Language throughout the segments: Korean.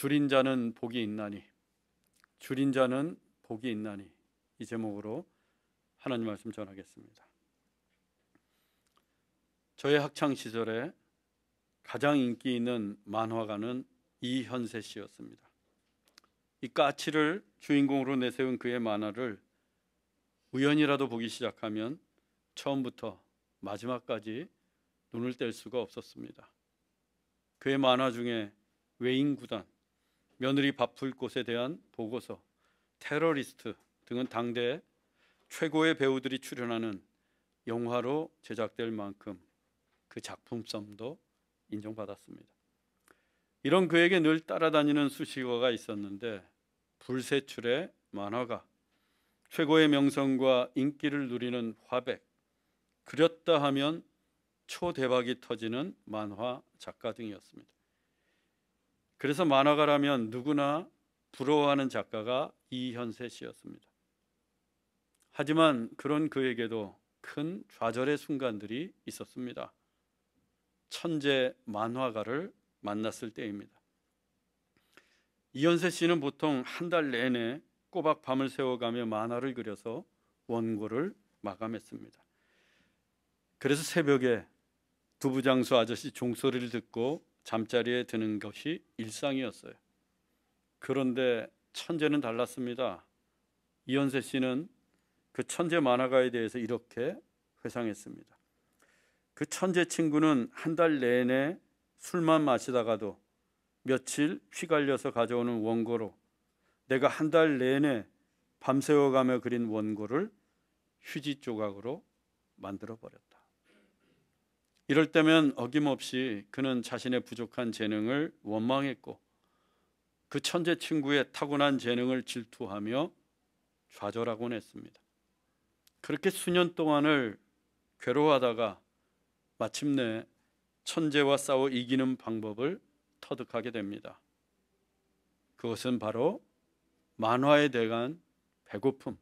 줄인 자는 복이 있나니, 줄인 자는 복이 있나니, 이 제목으로 하나님 말씀 전하겠습니다. 저의 학창 시절에 가장 인기 있는 만화가는 이현세 씨였습니다. 이 까치를 주인공으로 내세운 그의 만화를 우연이라도 보기 시작하면 처음부터 마지막까지 눈을 뗄 수가 없었습니다. 그의 만화 중에 외인구단, 며느리 밥풀 곳에 대한 보고서, 테러리스트 등은 당대 최고의 배우들이 출연하는 영화로 제작될 만큼 그 작품성도 인정받았습니다. 이런 그에게 늘 따라다니는 수식어가 있었는데, 불세출의 만화가, 최고의 명성과 인기를 누리는 화백, 그렸다 하면 초대박이 터지는 만화 작가 등이었습니다. 그래서 만화가라면 누구나 부러워하는 작가가 이현세 씨였습니다. 하지만 그런 그에게도 큰 좌절의 순간들이 있었습니다. 천재 만화가를 만났을 때입니다. 이현세 씨는 보통 한 달 내내 꼬박 밤을 새워가며 만화를 그려서 원고를 마감했습니다. 그래서 새벽에 두부장수 아저씨 종소리를 듣고 잠자리에 드는 것이 일상이었어요. 그런데 천재는 달랐습니다. 이현세 씨는 그 천재 만화가에 대해서 이렇게 회상했습니다. 그 천재 친구는 한 달 내내 술만 마시다가도 며칠 휘갈려서 가져오는 원고로 내가 한 달 내내 밤새워가며 그린 원고를 휴지 조각으로 만들어버렸다. 이럴 때면 어김없이 그는 자신의 부족한 재능을 원망했고 그 천재 친구의 타고난 재능을 질투하며 좌절하곤 했습니다. 그렇게 수년 동안을 괴로워하다가 마침내 천재와 싸워 이기는 방법을 터득하게 됩니다. 그것은 바로 만화에 대한 배고픔,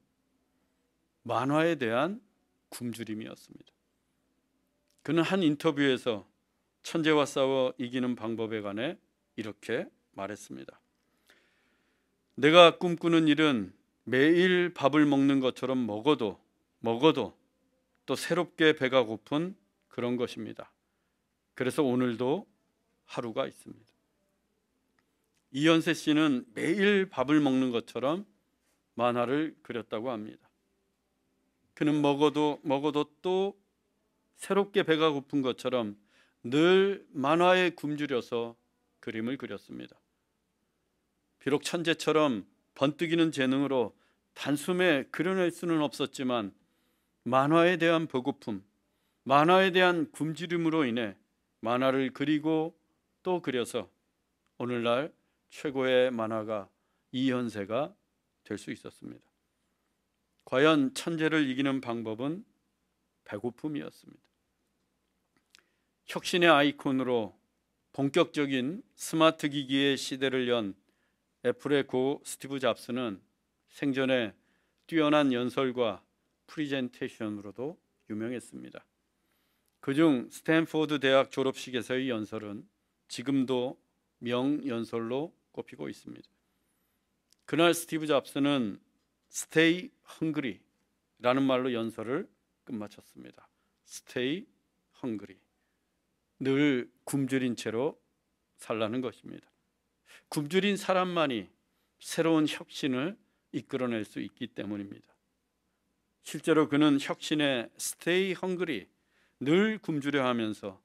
만화에 대한 굶주림이었습니다. 그는 한 인터뷰에서 천재와 싸워 이기는 방법에 관해 이렇게 말했습니다. 내가 꿈꾸는 일은 매일 밥을 먹는 것처럼 먹어도 또 새롭게 배가 고픈 그런 것입니다. 그래서 오늘도 하루가 있습니다. 이현세 씨는 매일 밥을 먹는 것처럼 만화를 그렸다고 합니다. 그는 먹어도 또 새롭게 배가 고픈 것처럼 늘 만화에 굶주려서 그림을 그렸습니다. 비록 천재처럼 번뜩이는 재능으로 단숨에 그려낼 수는 없었지만 만화에 대한 배고픔, 만화에 대한 굶주림으로 인해 만화를 그리고 또 그려서 오늘날 최고의 만화가 이현세가 될 수 있었습니다. 과연 천재를 이기는 방법은 배고픔이었습니다. 혁신의 아이콘으로 본격적인 스마트 기기의 시대를 연 애플의 고 스티브 잡스는 생전에 뛰어난 연설과 프리젠테이션으로도 유명했습니다. 그중 스탠포드 대학 졸업식에서의 연설은 지금도 명연설로 꼽히고 있습니다. 그날 스티브 잡스는 Stay hungry 라는 말로 연설을 끝마쳤습니다. Stay hungry. 늘 굶주린 채로 살라는 것입니다. 굶주린 사람만이 새로운 혁신을 이끌어낼 수 있기 때문입니다. 실제로 그는 혁신의 Stay hungry, 늘 굶주려 하면서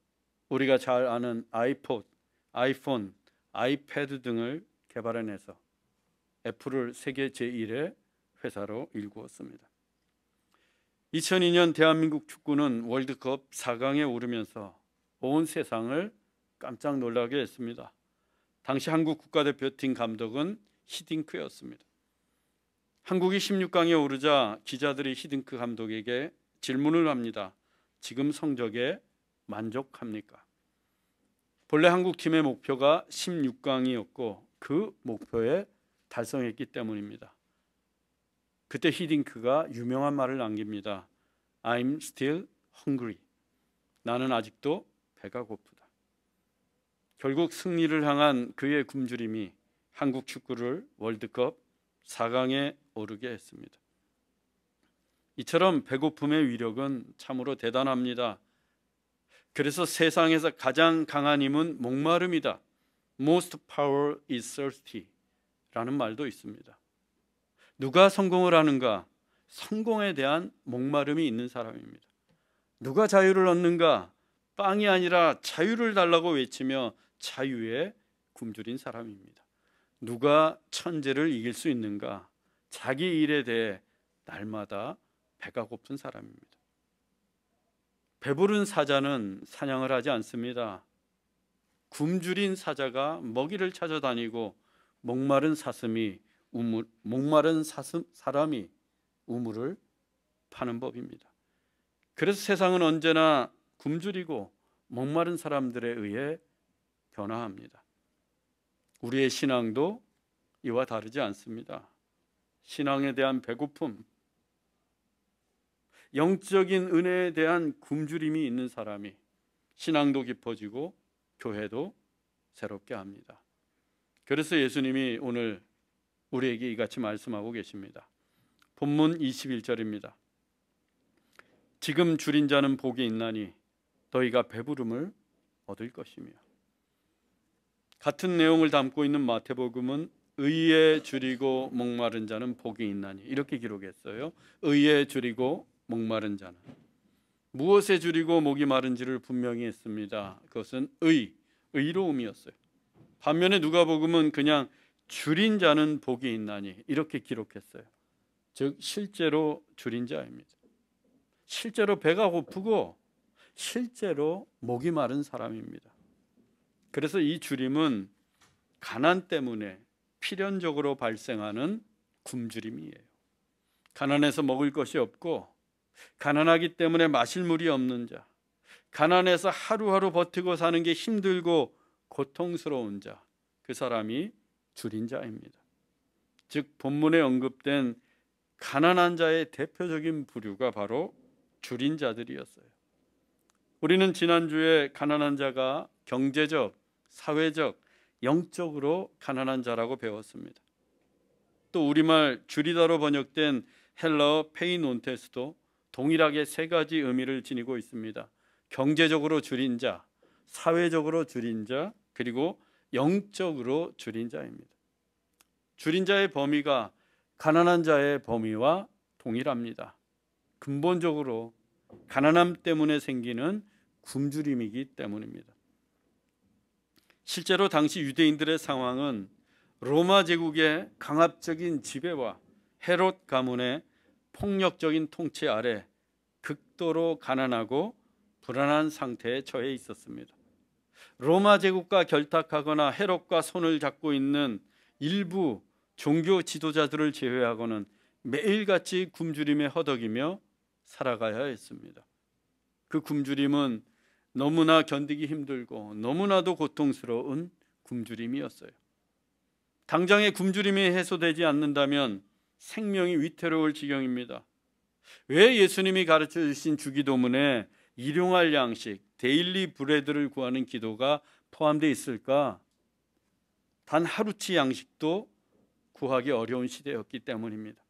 우리가 잘 아는 아이포드, 아이폰, 아이패드 등을 개발해내서 애플을 세계 제1의 회사로 일구었습니다. 2002년 대한민국 축구는 월드컵 4강에 오르면서 온 세상을 깜짝 놀라게 했습니다. 당시 한국 국가대표팀 감독은 히딩크였습니다. 한국이 16강에 오르자 기자들이 히딩크 감독에게 질문을 합니다. 지금 성적에 만족합니까? 본래 한국팀의 목표가 16강이었고 그 목표에 달성했기 때문입니다. 그때 히딩크가 유명한 말을 남깁니다. I'm still hungry. 나는 아직도 배가 고프다. 결국 승리를 향한 그의 굶주림이 한국 축구를 월드컵 4강에 오르게 했습니다. 이처럼 배고픔의 위력은 참으로 대단합니다. 그래서 세상에서 가장 강한 힘은 목마름이다. Most power is thirsty 라는 말도 있습니다. 누가 성공을 하는가? 성공에 대한 목마름이 있는 사람입니다. 누가 자유를 얻는가? 빵이 아니라 자유를 달라고 외치며 자유에 굶주린 사람입니다. 누가 천재를 이길 수 있는가? 자기 일에 대해 날마다 배가 고픈 사람입니다. 배부른 사자는 사냥을 하지 않습니다. 굶주린 사자가 먹이를 찾아다니고 목마른 사람이 우물을 파는 법입니다. 그래서 세상은 언제나 굶주리고 목마른 사람들에 의해 변화합니다. 우리의 신앙도 이와 다르지 않습니다. 신앙에 대한 배고픔, 영적인 은혜에 대한 굶주림이 있는 사람이 신앙도 깊어지고 교회도 새롭게 합니다. 그래서 예수님이 오늘 우리에게 이같이 말씀하고 계십니다. 본문 21절입니다. 지금 줄인 자는 복이 있나니 너희가 배부름을 얻을 것이며. 같은 내용을 담고 있는 마태복음은 의에 줄이고 목마른 자는 복이 있나니 이렇게 기록했어요. 의에 줄이고 목마른 자는. 무엇에 줄이고 목이 마른지를 분명히 했습니다. 그것은 의로움이었어요. 반면에 누가복음은 그냥 줄인 자는 복이 있나니 이렇게 기록했어요. 즉 실제로 줄인 자입니다. 실제로 배가 고프고 실제로 목이 마른 사람입니다. 그래서 이 줄임은 가난 때문에 필연적으로 발생하는 굶주림이에요. 가난해서 먹을 것이 없고 가난하기 때문에 마실 물이 없는 자, 가난해서 하루하루 버티고 사는 게 힘들고 고통스러운 자, 그 사람이 줄인 자입니다. 즉 본문에 언급된 가난한 자의 대표적인 부류가 바로 줄인 자들이었어요. 우리는 지난주에 가난한 자가 경제적, 사회적, 영적으로 가난한 자라고 배웠습니다. 또 우리말 줄이다로 번역된 헬라어 페이논테스도 동일하게 세 가지 의미를 지니고 있습니다. 경제적으로 줄인 자, 사회적으로 줄인 자, 그리고 영적으로 줄인 자입니다. 줄인 자의 범위가 가난한 자의 범위와 동일합니다. 근본적으로 가난함 때문에 생기는 굶주림이기 때문입니다. 실제로 당시 유대인들의 상황은 로마 제국의 강압적인 지배와 헤롯 가문의 폭력적인 통치 아래 극도로 가난하고 불안한 상태에 처해 있었습니다. 로마 제국과 결탁하거나 헤롯과 손을 잡고 있는 일부 종교 지도자들을 제외하고는 매일같이 굶주림에 허덕이며 살아가야 했습니다. 그 굶주림은 너무나 견디기 힘들고 너무나도 고통스러운 굶주림이었어요. 당장의 굶주림이 해소되지 않는다면 생명이 위태로울 지경입니다. 왜 예수님이 가르쳐 주신 주기도문에 일용할 양식, 데일리 브레드를 구하는 기도가 포함되어 있을까? 단 하루치 양식도 구하기 어려운 시대였기 때문입니다.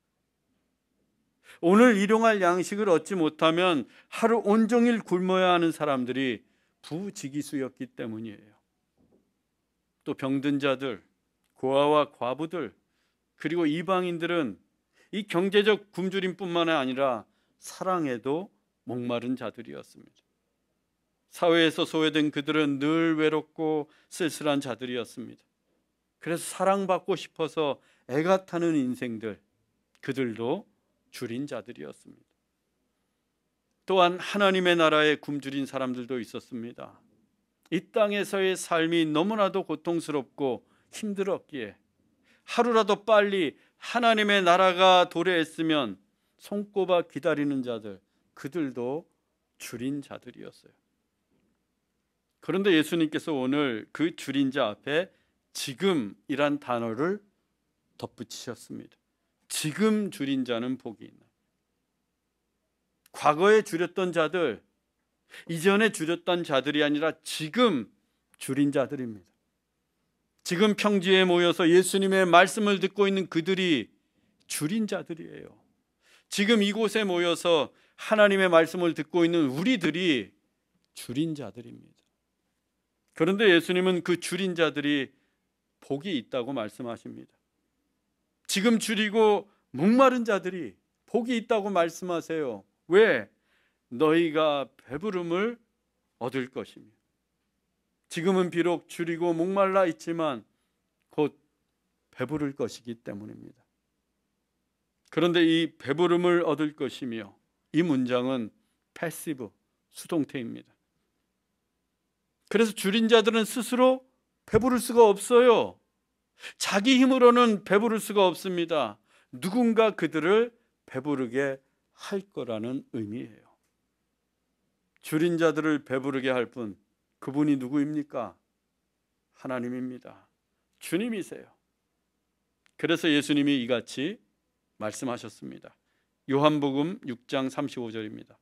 오늘 일용할 양식을 얻지 못하면 하루 온종일 굶어야 하는 사람들이 부지기수였기 때문이에요. 또 병든 자들, 고아와 과부들, 그리고 이방인들은 이 경제적 굶주림뿐만 아니라 사랑에도 목마른 자들이었습니다. 사회에서 소외된 그들은 늘 외롭고 쓸쓸한 자들이었습니다. 그래서 사랑받고 싶어서 애가 타는 인생들, 그들도 줄인 자들이었습니다. 또한 하나님의 나라에 굶주린 사람들도 있었습니다. 이 땅에서의 삶이 너무나도 고통스럽고 힘들었기에 하루라도 빨리 하나님의 나라가 도래했으면 손꼽아 기다리는 자들, 그들도 줄인 자들이었어요. 그런데 예수님께서 오늘 그 줄인 자 앞에 지금이란 단어를 덧붙이셨습니다. 지금 줄인 자는 복이 있나. 과거에 줄였던 자들, 이전에 줄였던 자들이 아니라 지금 줄인 자들입니다. 지금 평지에 모여서 예수님의 말씀을 듣고 있는 그들이 줄인 자들이에요. 지금 이곳에 모여서 하나님의 말씀을 듣고 있는 우리들이 줄인 자들입니다. 그런데 예수님은 그 줄인 자들이 복이 있다고 말씀하십니다. 지금 줄이고 목마른 자들이 복이 있다고 말씀하세요. 왜? 너희가 배부름을 얻을 것이며. 지금은 비록 줄이고 목말라 있지만 곧 배부를 것이기 때문입니다. 그런데 이 배부름을 얻을 것이며, 이 문장은 패시브, 수동태입니다. 그래서 줄인 자들은 스스로 배부를 수가 없어요. 자기 힘으로는 배부를 수가 없습니다. 누군가 그들을 배부르게 할 거라는 의미예요. 줄인 자들을 배부르게 할 분, 그분이 누구입니까? 하나님입니다. 주님이세요. 그래서 예수님이 이같이 말씀하셨습니다. 요한복음 6장 35절입니다.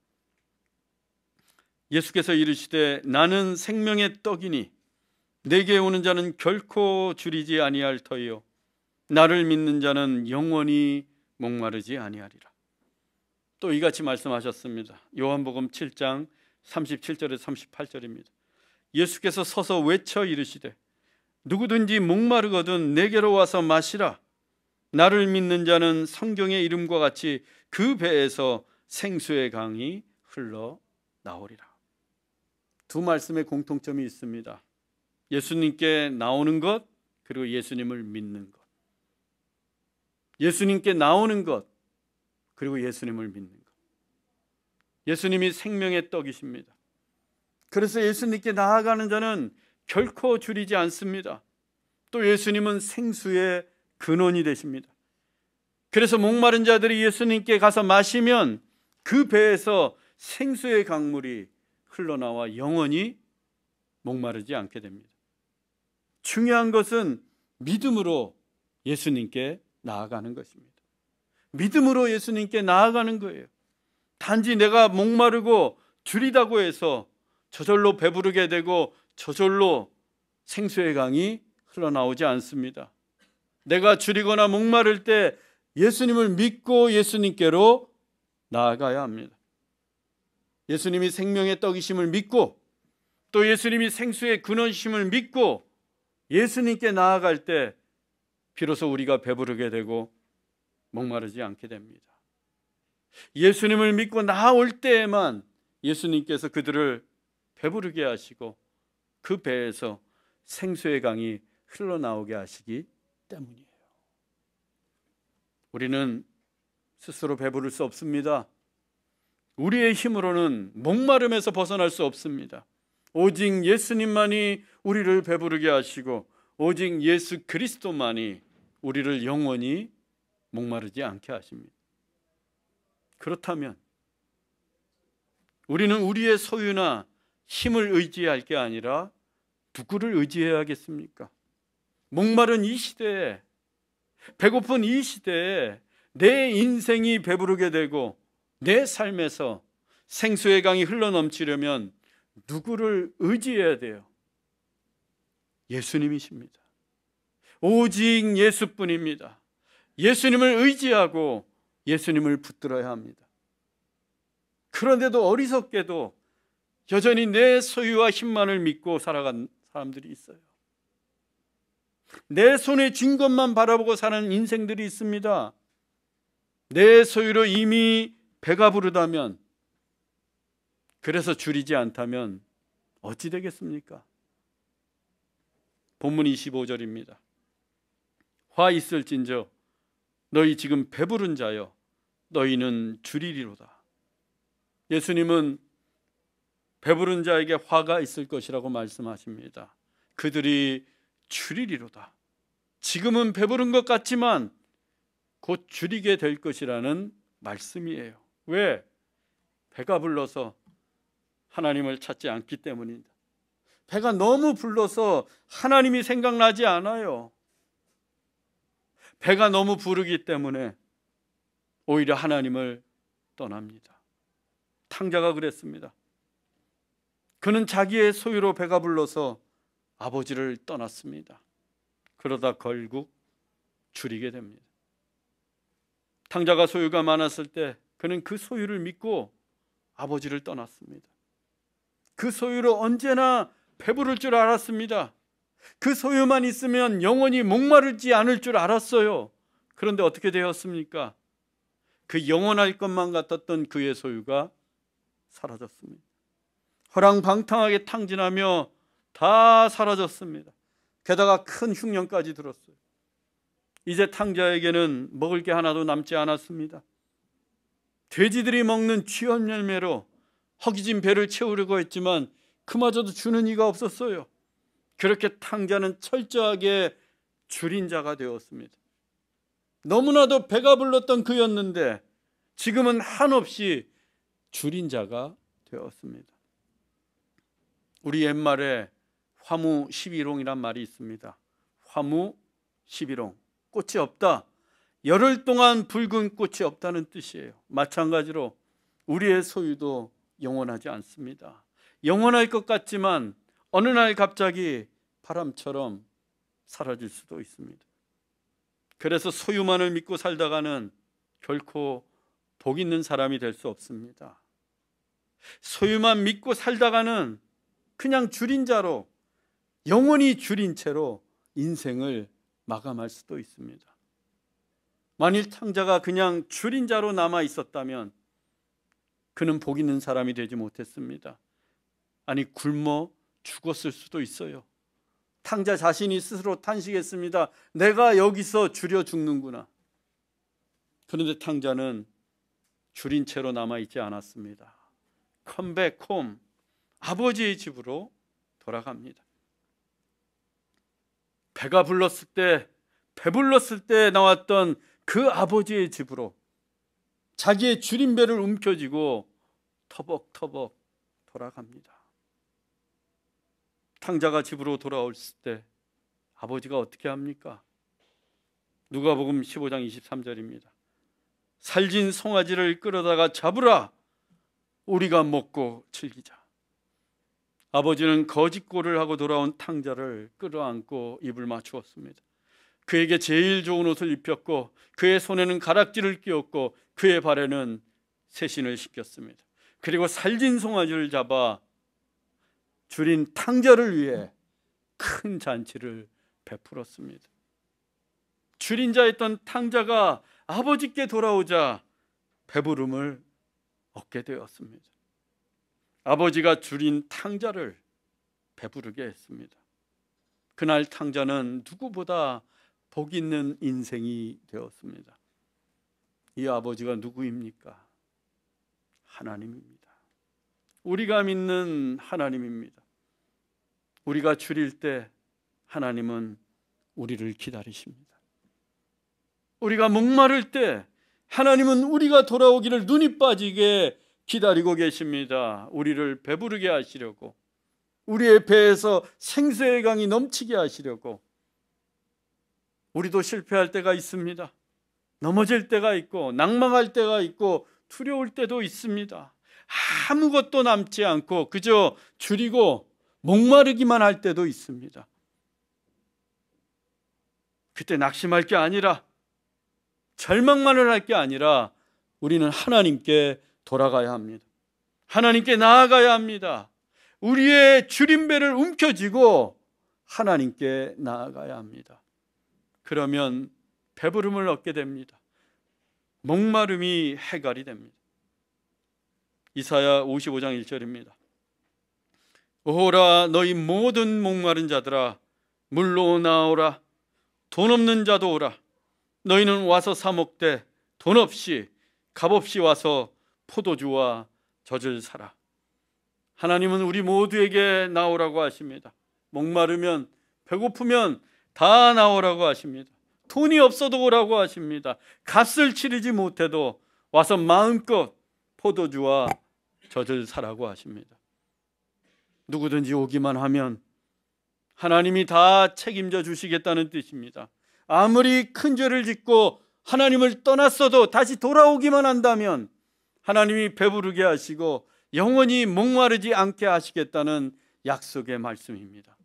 예수께서 이르시되 나는 생명의 떡이니 내게 오는 자는 결코 줄이지 아니할 터이요 나를 믿는 자는 영원히 목마르지 아니하리라. 또 이같이 말씀하셨습니다. 요한복음 7장 37절에서 38절입니다. 예수께서 서서 외쳐 이르시되 누구든지 목마르거든 내게로 와서 마시라. 나를 믿는 자는 성경의 이름과 같이 그 배에서 생수의 강이 흘러나오리라. 두 말씀의 공통점이 있습니다. 예수님께 나오는 것, 그리고 예수님을 믿는 것. 예수님께 나오는 것, 그리고 예수님을 믿는 것. 예수님이 생명의 떡이십니다. 그래서 예수님께 나아가는 자는 결코 줄이지 않습니다. 또 예수님은 생수의 근원이 되십니다. 그래서 목마른 자들이 예수님께 가서 마시면 그 배에서 생수의 강물이 흘러나와 영원히 목마르지 않게 됩니다. 중요한 것은 믿음으로 예수님께 나아가는 것입니다. 믿음으로 예수님께 나아가는 거예요. 단지 내가 목마르고 줄이다고 해서 저절로 배부르게 되고 저절로 생수의 강이 흘러나오지 않습니다. 내가 줄이거나 목마를 때 예수님을 믿고 예수님께로 나아가야 합니다. 예수님이 생명의 떡이심을 믿고 또 예수님이 생수의 근원이심을 믿고 예수님께 나아갈 때 비로소 우리가 배부르게 되고 목마르지 않게 됩니다. 예수님을 믿고 나아올 때에만 예수님께서 그들을 배부르게 하시고 그 배에서 생수의 강이 흘러나오게 하시기 때문이에요. 우리는 스스로 배부를 수 없습니다. 우리의 힘으로는 목마름에서 벗어날 수 없습니다. 오직 예수님만이 우리를 배부르게 하시고 오직 예수 그리스도만이 우리를 영원히 목마르지 않게 하십니다. 그렇다면 우리는 우리의 소유나 힘을 의지할 게 아니라 누구를 의지해야겠습니까? 목마른 이 시대에, 배고픈 이 시대에 내 인생이 배부르게 되고 내 삶에서 생수의 강이 흘러넘치려면 누구를 의지해야 돼요? 예수님이십니다. 오직 예수뿐입니다. 예수님을 의지하고 예수님을 붙들어야 합니다. 그런데도 어리석게도 여전히 내 소유와 힘만을 믿고 살아간 사람들이 있어요. 내 손에 쥔 것만 바라보고 사는 인생들이 있습니다. 내 소유로 이미 배가 부르다면, 그래서 줄이지 않다면 어찌 되겠습니까? 본문 25절입니다. 화 있을진저 너희 지금 배부른 자여 너희는 줄이리로다. 예수님은 배부른 자에게 화가 있을 것이라고 말씀하십니다. 그들이 줄이리로다. 지금은 배부른 것 같지만 곧 줄이게 될 것이라는 말씀이에요. 왜? 배가 불러서 하나님을 찾지 않기 때문입니다. 배가 너무 불러서 하나님이 생각나지 않아요. 배가 너무 부르기 때문에 오히려 하나님을 떠납니다. 탕자가 그랬습니다. 그는 자기의 소유로 배가 불러서 아버지를 떠났습니다. 그러다 결국 줄이게 됩니다. 탕자가 소유가 많았을 때 그는 그 소유를 믿고 아버지를 떠났습니다. 그 소유로 언제나 배부를 줄 알았습니다. 그 소유만 있으면 영원히 목마르지 않을 줄 알았어요. 그런데 어떻게 되었습니까? 그 영원할 것만 같았던 그의 소유가 사라졌습니다. 허랑방탕하게 탕진하며 다 사라졌습니다. 게다가 큰 흉년까지 들었어요. 이제 탕자에게는 먹을 게 하나도 남지 않았습니다. 돼지들이 먹는 쥐업 열매로 허기진 배를 채우려고 했지만 그마저도 주는 이가 없었어요. 그렇게 탕자는 철저하게 줄인 자가 되었습니다. 너무나도 배가 불렀던 그였는데 지금은 한없이 줄인 자가 되었습니다. 우리 옛말에 화무 11홍이란 말이 있습니다. 화무 11홍, 꽃이 없다. 열흘 동안 붉은 꽃이 없다는 뜻이에요. 마찬가지로 우리의 소유도 영원하지 않습니다. 영원할 것 같지만 어느 날 갑자기 바람처럼 사라질 수도 있습니다. 그래서 소유만을 믿고 살다가는 결코 복 있는 사람이 될 수 없습니다. 소유만 믿고 살다가는 그냥 줄인 자로, 영원히 줄인 채로 인생을 마감할 수도 있습니다. 만일 탕자가 그냥 줄인 자로 남아 있었다면 그는 복 있는 사람이 되지 못했습니다. 아니, 굶어 죽었을 수도 있어요. 탕자 자신이 스스로 탄식했습니다. 내가 여기서 줄여 죽는구나. 그런데 탕자는 줄인 채로 남아있지 않았습니다. 컴백 홈, 아버지의 집으로 돌아갑니다. 배가 불렀을 때, 배불렀을 때 나왔던 그 아버지의 집으로 자기의 줄인 배를 움켜쥐고 터벅터벅 돌아갑니다. 탕자가 집으로 돌아올 때 아버지가 어떻게 합니까? 누가복음 15장 23절입니다. 살진 송아지를 끌어다가 잡으라, 우리가 먹고 즐기자. 아버지는 거짓골을 하고 돌아온 탕자를 끌어안고 입을 맞추었습니다. 그에게 제일 좋은 옷을 입혔고 그의 손에는 가락지를 끼웠고 그의 발에는 새신을 신겼습니다. 그리고 살진 송아지를 잡아 줄인 탕자를 위해 큰 잔치를 베풀었습니다. 줄인 자였던 탕자가 아버지께 돌아오자 배부름을 얻게 되었습니다. 아버지가 줄인 탕자를 배부르게 했습니다. 그날 탕자는 누구보다 복 있는 인생이 되었습니다. 이 아버지가 누구입니까? 하나님입니다. 우리가 믿는 하나님입니다. 우리가 줄일 때 하나님은 우리를 기다리십니다. 우리가 목마를 때 하나님은 우리가 돌아오기를 눈이 빠지게 기다리고 계십니다. 우리를 배부르게 하시려고, 우리의 배에서 생수의 강이 넘치게 하시려고. 우리도 실패할 때가 있습니다. 넘어질 때가 있고 낭망할 때가 있고 두려울 때도 있습니다. 아무것도 남지 않고 그저 줄이고 목마르기만 할 때도 있습니다. 그때 낙심할 게 아니라, 절망만을 할 게 아니라 우리는 하나님께 돌아가야 합니다. 하나님께 나아가야 합니다. 우리의 줄인 배를 움켜쥐고 하나님께 나아가야 합니다. 그러면 배부름을 얻게 됩니다. 목마름이 해결이 됩니다. 이사야 55장 1절입니다. 오호라, 너희 모든 목마른 자들아, 물로 나오라. 돈 없는 자도 오라. 너희는 와서 사 먹되 돈 없이 값없이 와서 포도주와 젖을 사라. 하나님은 우리 모두에게 나오라고 하십니다. 목마르면, 배고프면 다 나오라고 하십니다. 돈이 없어도 오라고 하십니다. 값을 치르지 못해도 와서 마음껏 포도주와 젖을 사라고 하십니다. 누구든지 오기만 하면 하나님이 다 책임져 주시겠다는 뜻입니다. 아무리 큰 죄를 짓고 하나님을 떠났어도 다시 돌아오기만 한다면 하나님이 배부르게 하시고 영원히 목마르지 않게 하시겠다는 약속의 말씀입니다.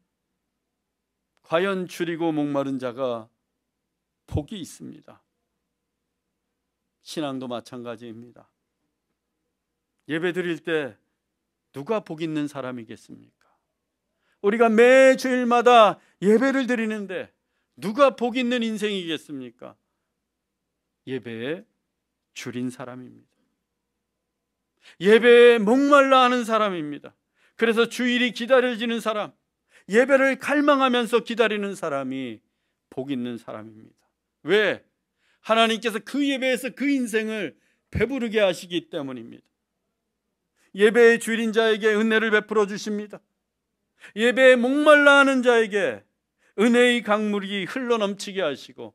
과연 줄이고 목마른 자가 복이 있습니다. 신앙도 마찬가지입니다. 예배 드릴 때 누가 복 있는 사람이겠습니까? 우리가 매 주일마다 예배를 드리는데 누가 복 있는 인생이겠습니까? 예배에 줄인 사람입니다. 예배에 목말라 하는 사람입니다. 그래서 주일이 기다려지는 사람, 예배를 갈망하면서 기다리는 사람이 복 있는 사람입니다. 왜? 하나님께서 그 예배에서 그 인생을 배부르게 하시기 때문입니다. 예배에 줄인 자에게 은혜를 베풀어 주십니다. 예배에 목말라 하는 자에게 은혜의 강물이 흘러넘치게 하시고,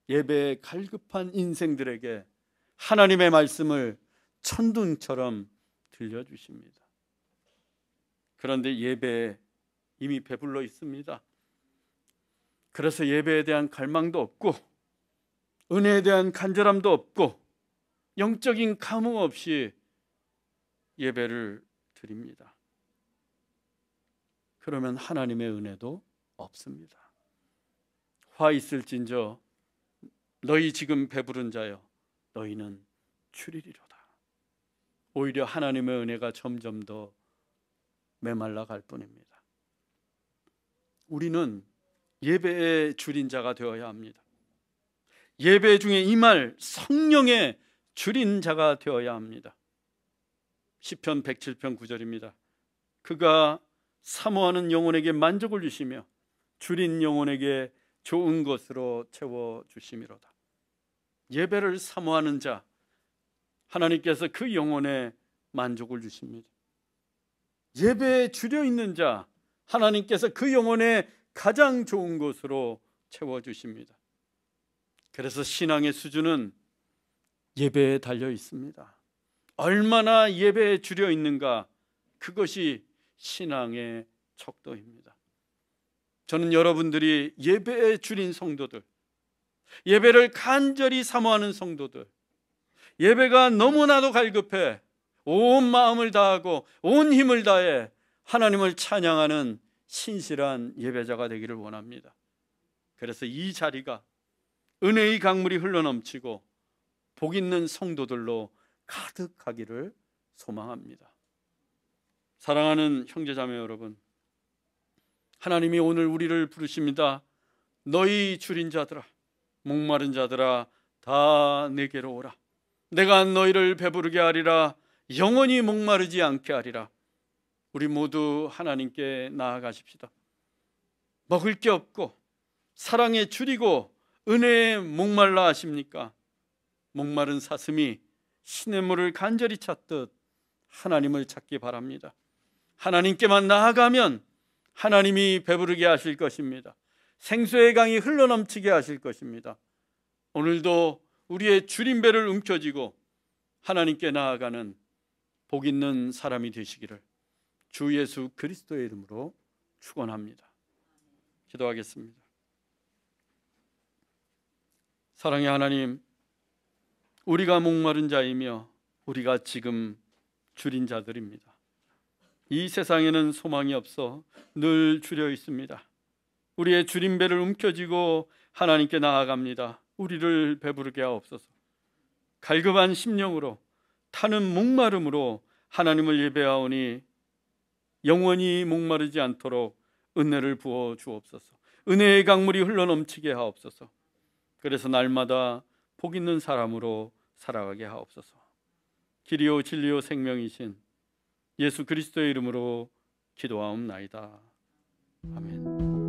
예배에 갈급한 인생들에게 하나님의 말씀을 천둥처럼 들려주십니다. 그런데 예배에 이미 배불러 있습니다. 그래서 예배에 대한 갈망도 없고 은혜에 대한 간절함도 없고 영적인 감흥 없이 예배를 드립니다. 그러면 하나님의 은혜도 없습니다. 화 있을진저 너희 지금 배부른 자여 너희는 줄이리로다. 오히려 하나님의 은혜가 점점 더 메말라 갈 뿐입니다. 우리는 예배에 줄인 자가 되어야 합니다. 예배 중에 임할 성령의 줄인 자가 되어야 합니다. 시편 107편 9절입니다. 그가 사모하는 영혼에게 만족을 주시며 줄인 영혼에게 좋은 것으로 채워주심이로다. 예배를 사모하는 자, 하나님께서 그 영혼에 만족을 주십니다. 예배에 줄여 있는 자, 하나님께서 그 영혼에 가장 좋은 것으로 채워주십니다. 그래서 신앙의 수준은 예배에 달려 있습니다. 얼마나 예배에 줄여 있는가, 그것이 신앙의 척도입니다. 저는 여러분들이 예배에 줄인 성도들, 예배를 간절히 사모하는 성도들, 예배가 너무나도 갈급해 온 마음을 다하고 온 힘을 다해 하나님을 찬양하는 신실한 예배자가 되기를 원합니다. 그래서 이 자리가 은혜의 강물이 흘러넘치고 복 있는 성도들로 가득하기를 소망합니다. 사랑하는 형제자매 여러분, 하나님이 오늘 우리를 부르십니다. 너희 줄인 자들아, 목마른 자들아, 다 내게로 오라. 내가 너희를 배부르게 하리라. 영원히 목마르지 않게 하리라. 우리 모두 하나님께 나아가십시다. 먹을 게 없고 사랑에 줄이고 은혜에 목말라 하십니까? 목마른 사슴이 시냇물을 간절히 찾듯 하나님을 찾기 바랍니다. 하나님께만 나아가면 하나님이 배부르게 하실 것입니다. 생수의 강이 흘러넘치게 하실 것입니다. 오늘도 우리의 줄인 배를 움켜쥐고 하나님께 나아가는 복 있는 사람이 되시기를 주 예수 그리스도의 이름으로 축원합니다. 기도하겠습니다. 사랑의 하나님, 우리가 목마른 자이며 우리가 지금 줄인 자들입니다. 이 세상에는 소망이 없어 늘 줄여 있습니다. 우리의 줄인 배를 움켜쥐고 하나님께 나아갑니다. 우리를 배부르게 하옵소서. 갈급한 심령으로 타는 목마름으로 하나님을 예배하오니 영원히 목마르지 않도록 은혜를 부어 주옵소서. 은혜의 강물이 흘러넘치게 하옵소서. 그래서 날마다 복 있는 사람으로 살아가게 하옵소서. 길이요 진리요 생명이신 예수 그리스도의 이름으로 기도하옵나이다. 아멘.